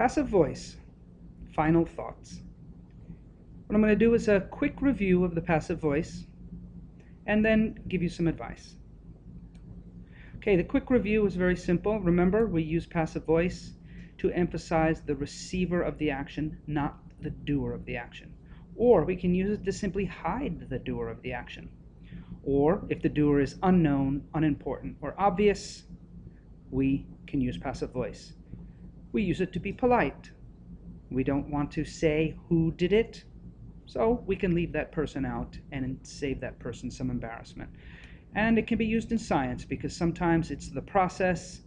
Passive voice, final thoughts. What I'm going to do is a quick review of the passive voice and then give you some advice. Okay, the quick review is very simple. Remember, we use passive voice to emphasize the receiver of the action, not the doer of the action. Or we can use it to simply hide the doer of the action. Or if the doer is unknown, unimportant, or obvious, we can use passive voice. We use it to be polite. We don't want to say who did it, so we can leave that person out and save that person some embarrassment. And it can be used in science because sometimes it's the process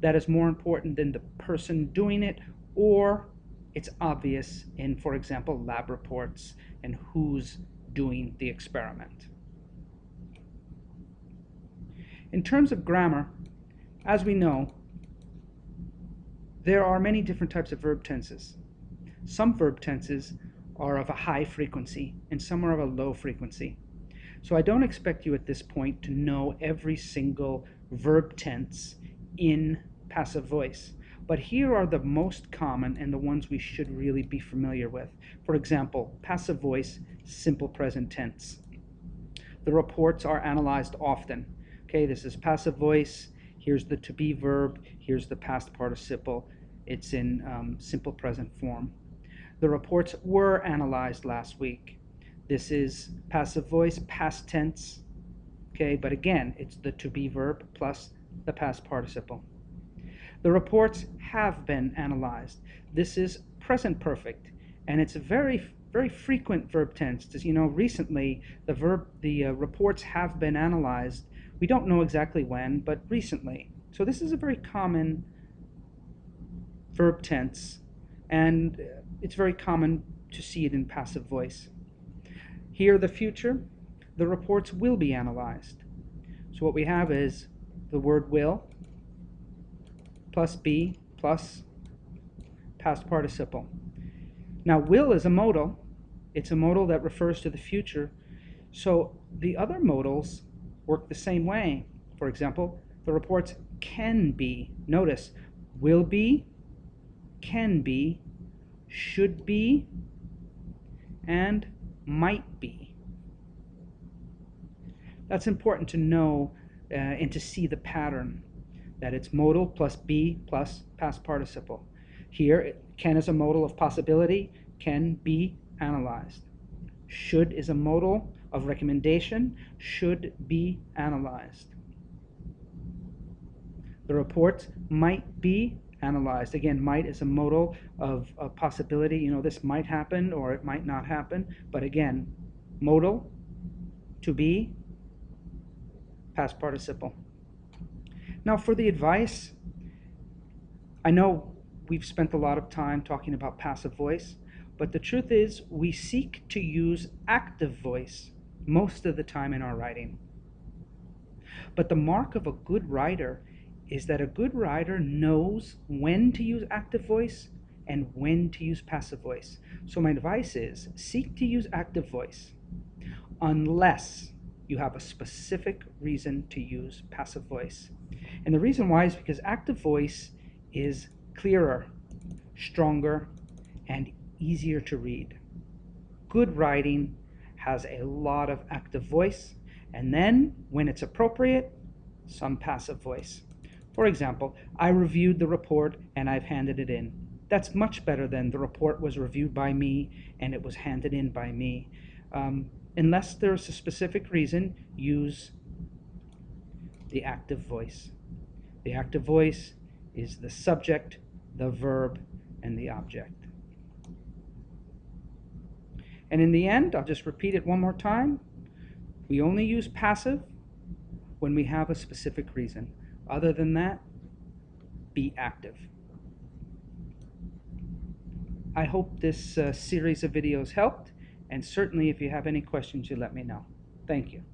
that is more important than the person doing it, or it's obvious in, for example, lab reports and who's doing the experiment. In terms of grammar, as we know, there are many different types of verb tenses. Some verb tenses are of a high frequency and some are of a low frequency. So I don't expect you at this point to know every single verb tense in passive voice. But here are the most common and the ones we should really be familiar with. For example, passive voice, simple present tense. The reports are analyzed often. Okay, this is passive voice. Here's the to be verb. Here's the past participle. It's in simple present form. The reports were analyzed last week. This is passive voice, past tense. Okay, but again, it's the to be verb plus the past participle. The reports have been analyzed. This is present perfect, and it's a very frequent verb tense. As you know, recently the reports have been analyzed. We don't know exactly when, but recently. So this is a very common verb tense, and it's very common to see it in passive voice. Here, the future, the reports will be analyzed. So what we have is the word will plus be plus past participle. Now, will is a modal. It's a modal that refers to the future. So the other modals work the same way. For example, the reports can be. Notice, will be, can be, should be, and might be. That's important to know and to see the pattern, that it's modal plus be plus past participle. Here, can is a modal of possibility, can be analyzed. Should is a modal of recommendation, should be analyzed. The reports might be analyzed. Again, might is a modal of a possibility. You know, this might happen or it might not happen. But again, modal, to be, past participle. Now for the advice, I know we've spent a lot of time talking about passive voice, but the truth is we seek to use active voice most of the time in our writing. But the mark of a good writer is that a good writer knows when to use active voice and when to use passive voice. So my advice is seek to use active voice unless you have a specific reason to use passive voice. And the reason why is because active voice is clearer, stronger, and easier to read. Good writing has a lot of active voice, and then when it's appropriate, some passive voice. For example, I reviewed the report and I've handed it in. That's much better than the report was reviewed by me and it was handed in by me. Unless there's a specific reason, use the active voice. The active voice is the subject, the verb, and the object. And in the end, I'll just repeat it one more time. We only use passive when we have a specific reason. Other than that, be active. I hope this series of videos helped, and certainly if you have any questions, you let me know. Thank you.